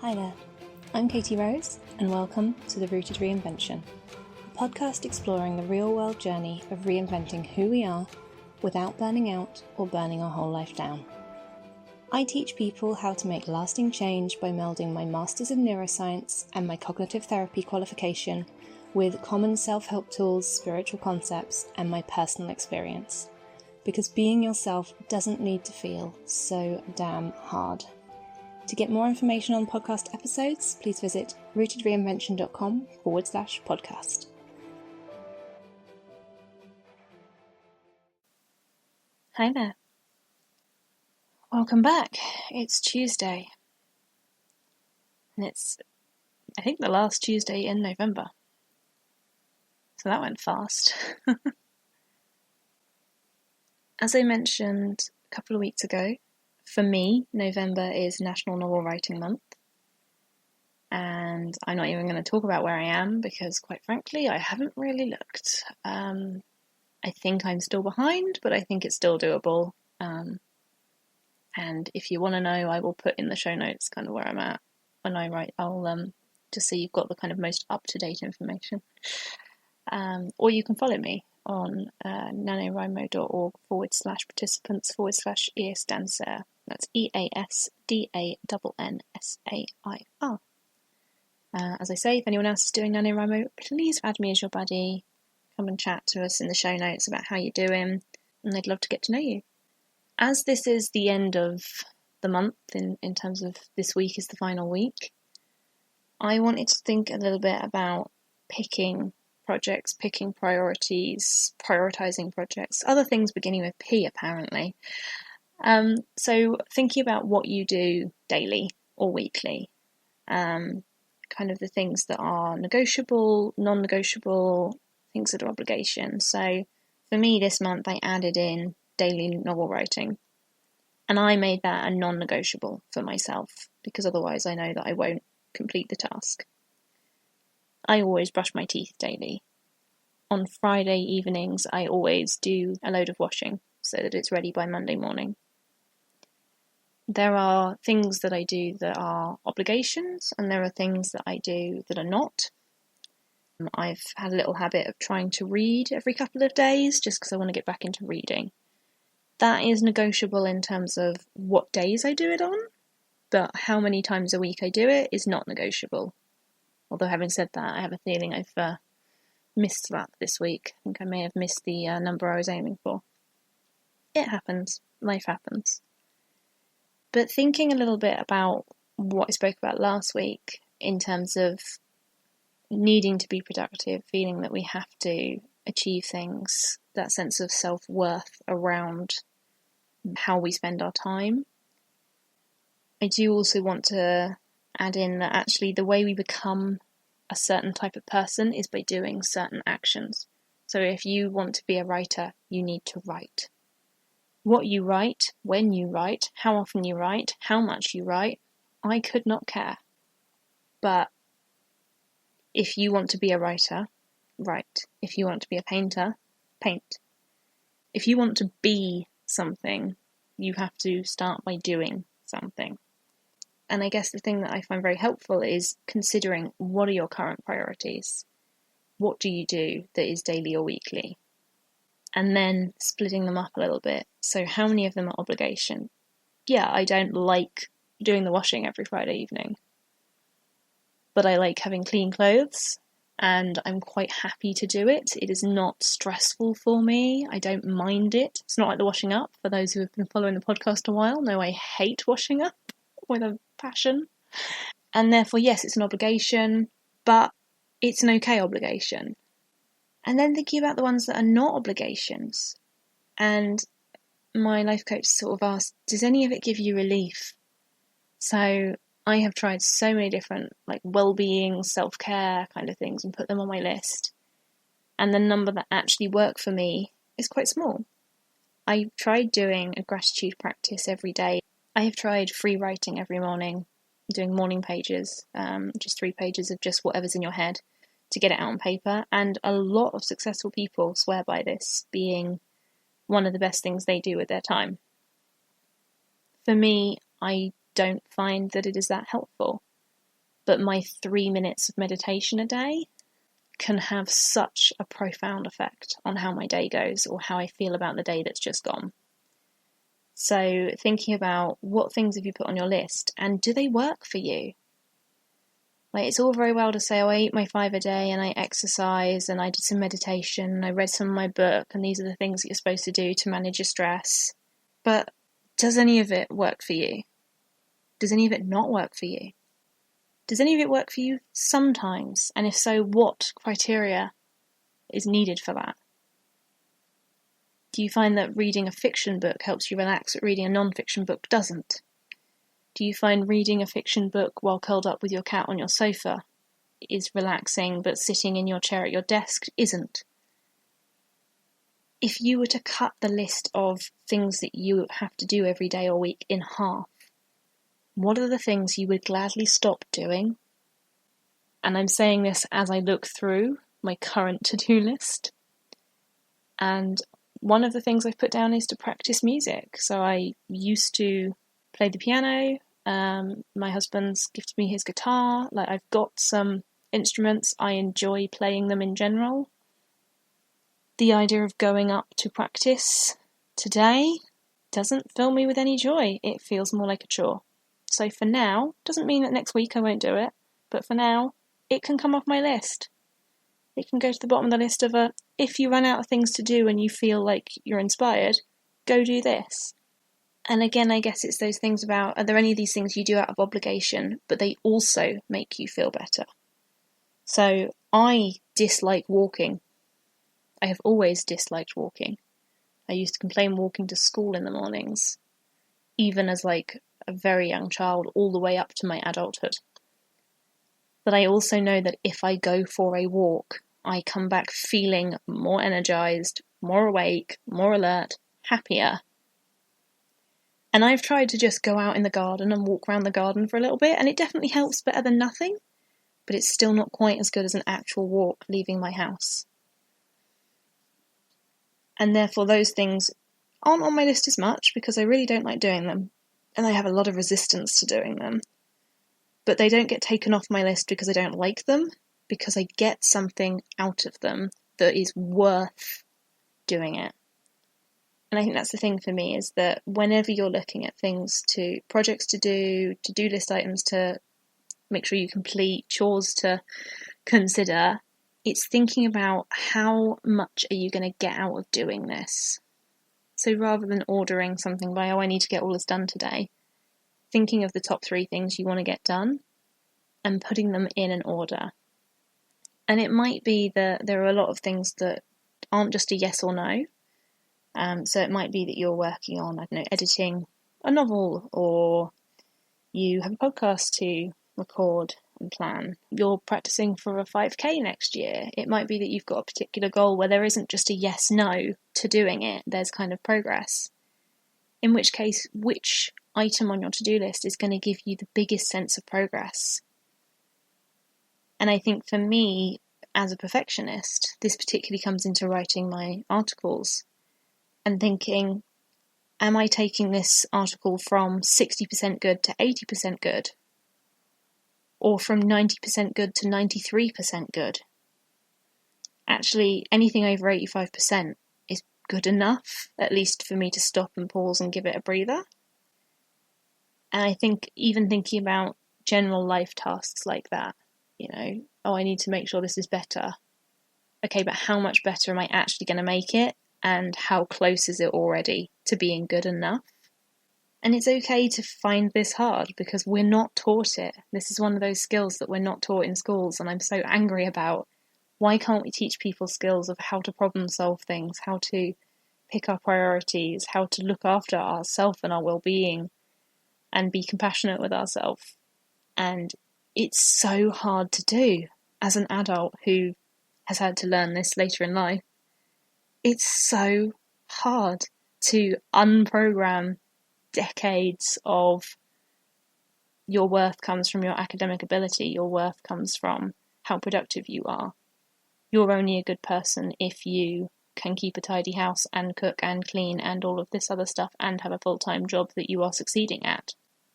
Hi there, I'm Katie Rose, and welcome to The Rooted Reinvention, a podcast exploring the real-world journey of reinventing who we are without burning out or burning our whole life down. I teach people how to make lasting change by melding my Masters in Neuroscience and my cognitive therapy qualification with common self-help tools, spiritual concepts, and my personal experience. Because being yourself doesn't need to feel so damn hard. To get more information on podcast episodes, please visit rootedreinvention.com/podcast. Hi there. Welcome back. It's Tuesday. And it's, I think, the last Tuesday in November. So that went fast. As I mentioned a couple of weeks ago, for me, November is National Novel Writing Month. And I'm not even going to talk about where I am because, quite frankly, I haven't really looked. I think I'm still behind, but I think it's still doable. And if you want to know, I will put in the show notes kind of where I'm at when I write. I'll just so you've got the kind of most up-to-date information. Or you can follow me on nanowrimo.org/participants/EASDANSAIR. That's EASDANNSAIR. As I say, if anyone else is doing NaNoWriMo, please add me as your buddy. Come and chat to us in the show notes about how you're doing, and I'd love to get to know you. As this is the end of the month, in terms of this week is the final week, I wanted to think a little bit about picking projects, picking priorities, prioritising projects, other things beginning with P apparently. So thinking about what you do daily or weekly, kind of the things that are negotiable, non-negotiable, things that are obligations. So for me this month I added in daily novel writing, and I made that a non-negotiable for myself because otherwise I know that I won't complete the task. I always brush my teeth daily. On Friday evenings I always do a load of washing so that it's ready by Monday morning. There are things that I do that are obligations, and there are things that I do that are not. I've had a little habit of trying to read every couple of days just because I want to get back into reading. That is negotiable in terms of what days I do it on, but how many times a week I do it is not negotiable. Although having said that, I have a feeling I've missed that this week. I think I may have missed the number I was aiming for. It happens. Life happens. But thinking a little bit about what I spoke about last week in terms of needing to be productive, feeling that we have to achieve things, that sense of self-worth around how we spend our time. I do also want to add in that actually the way we become a certain type of person is by doing certain actions. So if you want to be a writer, you need to write. What you write, when you write, how often you write, how much you write, I could not care. But if you want to be a writer, write. If you want to be a painter, paint. If you want to be something, you have to start by doing something. And I guess the thing that I find very helpful is considering what are your current priorities? What do you do that is daily or weekly? And then splitting them up a little bit. So how many of them are obligation? Yeah, I don't like doing the washing every Friday evening, but I like having clean clothes, and I'm quite happy to do it. It is not stressful for me. I don't mind it. It's not like the washing up. For those who have been following the podcast a while, know I hate washing up with a passion. And therefore, yes, it's an obligation, but it's an okay obligation. And then thinking about the ones that are not obligations. And my life coach sort of asked, does any of it give you relief? So I have tried so many different well-being, self-care kind of things and put them on my list. And the number that actually work for me is quite small. I tried doing a gratitude practice every day. I have tried free writing every morning, doing morning pages, just 3 pages of just whatever's in your head to get it out on paper. And a lot of successful people swear by this being one of the best things they do with their time. For me, I don't find that it is that helpful. but my 3 minutes of meditation a day can have such a profound effect on how my day goes or how I feel about the day that's just gone. So thinking about what things have you put on your list and do they work for you? Like, it's all very well to say, oh, I eat my 5 a day and I exercise and I did some meditation and I read some of my book and these are the things that you're supposed to do to manage your stress. But does any of it work for you? Does any of it not work for you? Does any of it work for you sometimes? And if so, what criteria is needed for that? Do you find that reading a fiction book helps you relax, but reading a non-fiction book doesn't? Do you find reading a fiction book while curled up with your cat on your sofa is relaxing, but sitting in your chair at your desk isn't? If you were to cut the list of things that you have to do every day or week in half, what are the things you would gladly stop doing? And I'm saying this as I look through my current to-do list. And one of the things I've put down is to practice music. So I used to play the piano. My husband's gifted me his guitar. Like, I've got some instruments. I enjoy playing them in general. The idea of going up to practice today doesn't fill me with any joy. It feels more like a chore. So for now, doesn't mean that next week I won't do it, but for now, it can come off my list. It can go to the bottom of the list of if you run out of things to do and you feel like you're inspired, go do this. And again, I guess it's those things about, are there any of these things you do out of obligation, but they also make you feel better? So I dislike walking. I have always disliked walking. I used to complain walking to school in the mornings, even as like a very young child, all the way up to my adulthood. But I also know that if I go for a walk, I come back feeling more energized, more awake, more alert, happier. And I've tried to just go out in the garden and walk around the garden for a little bit, and it definitely helps better than nothing, but it's still not quite as good as an actual walk leaving my house. And therefore those things aren't on my list as much because I really don't like doing them, and I have a lot of resistance to doing them. But they don't get taken off my list because I don't like them, because I get something out of them that is worth doing it. And I think that's the thing for me, is that whenever you're looking at things projects to do, to-do list items to make sure you complete, chores to consider, it's thinking about how much are you going to get out of doing this. So rather than ordering something by, I need to get all this done today, thinking of the top 3 things you want to get done and putting them in an order. And it might be that there are a lot of things that aren't just a yes or no. So it might be that you're working on, editing a novel, or you have a podcast to record and plan. You're practicing for a 5K next year. It might be that you've got a particular goal where there isn't just a yes-no to doing it. There's kind of progress. In which case, which item on your to-do list is going to give you the biggest sense of progress? And I think for me, as a perfectionist, this particularly comes into writing my articles and thinking, am I taking this article from 60% good to 80% good? Or from 90% good to 93% good? Actually, anything over 85% is good enough, at least for me to stop and pause and give it a breather. And I think even thinking about general life tasks like that, I need to make sure this is better. Okay, but how much better am I actually going to make it? And how close is it already to being good enough? And it's okay to find this hard because we're not taught it. This is one of those skills that we're not taught in schools, and I'm so angry about. Why can't we teach people skills of how to problem solve things, how to pick our priorities, how to look after ourselves and our well-being, and be compassionate with ourselves? And it's so hard to do as an adult who has had to learn this later in life. It's so hard to unprogram decades of your worth comes from your academic ability, your worth comes from how productive you are. You're only a good person if you can keep a tidy house and cook and clean and all of this other stuff and have a full-time job that you are succeeding at.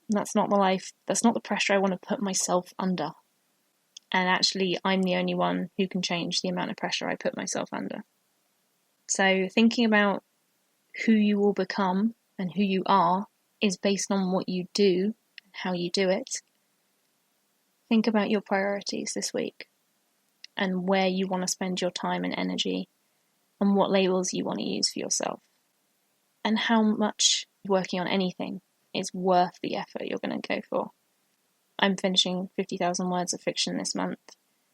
That's not my life. That's not the pressure I want to put myself under. And actually, I'm the only one who can change the amount of pressure I put myself under. So thinking about who you will become and who you are is based on what you do and how you do it. Think about your priorities this week and where you want to spend your time and energy and what labels you want to use for yourself and how much working on anything is worth the effort you're going to go for. I'm finishing 50,000 words of fiction this month.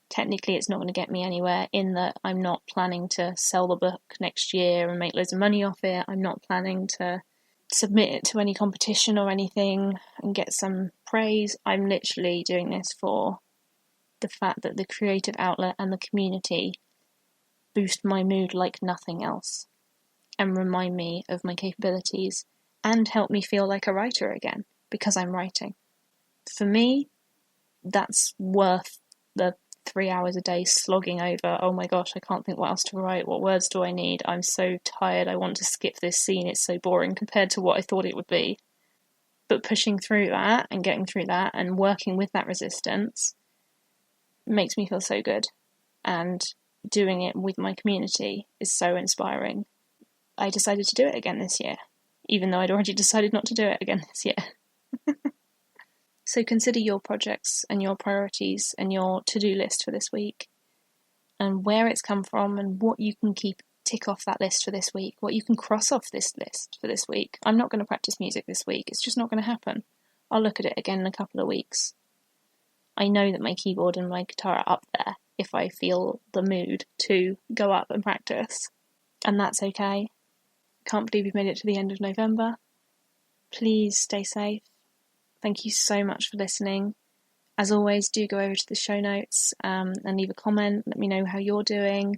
Technically, it's not going to get me anywhere in that I'm not planning to sell the book next year and make loads of money off it. I'm not planning to submit it to any competition or anything and get some praise. I'm literally doing this for the fact that the creative outlet and the community boost my mood like nothing else and remind me of my capabilities and help me feel like a writer again because I'm writing. For me, that's worth the 3 hours a day slogging over, oh my gosh, I can't think what else to write, what words do I need, I'm so tired, I want to skip this scene, it's so boring compared to what I thought it would be. But pushing through that and getting through that and working with that resistance makes me feel so good. And doing it with my community is so inspiring. I decided to do it again this year, even though I'd already decided not to do it again this year. So consider your projects and your priorities and your to-do list for this week and where it's come from and what you can tick off that list for this week, what you can cross off this list for this week. I'm not going to practice music this week. It's just not going to happen. I'll look at it again in a couple of weeks. I know that my keyboard and my guitar are up there if I feel the mood to go up and practice. And that's okay. Can't believe we've made it to the end of November. Please stay safe. Thank you so much for listening. As always, do go over to the show notes and leave a comment. Let me know how you're doing.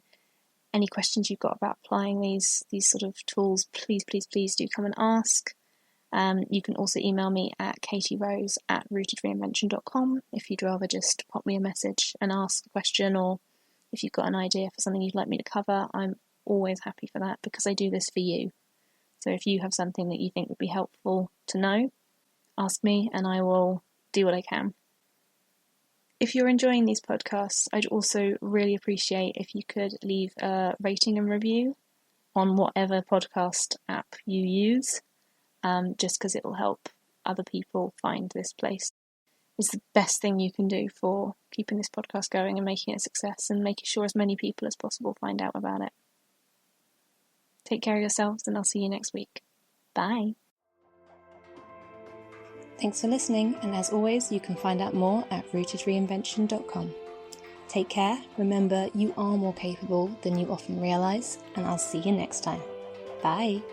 Any questions you've got about applying these sort of tools, please do come and ask. You can also email me at katierose@rootedreinvention.com if you'd rather just pop me a message and ask a question, or if you've got an idea for something you'd like me to cover. I'm always happy for that because I do this for you. So if you have something that you think would be helpful to know, ask me and I will do what I can. If you're enjoying these podcasts, I'd also really appreciate if you could leave a rating and review on whatever podcast app you use, just because it will help other people find this place. It's the best thing you can do for keeping this podcast going and making it a success and making sure as many people as possible find out about it. Take care of yourselves and I'll see you next week. Bye. Thanks for listening, and as always, you can find out more at rootedreinvention.com. Take care, remember you are more capable than you often realise, and I'll see you next time. Bye!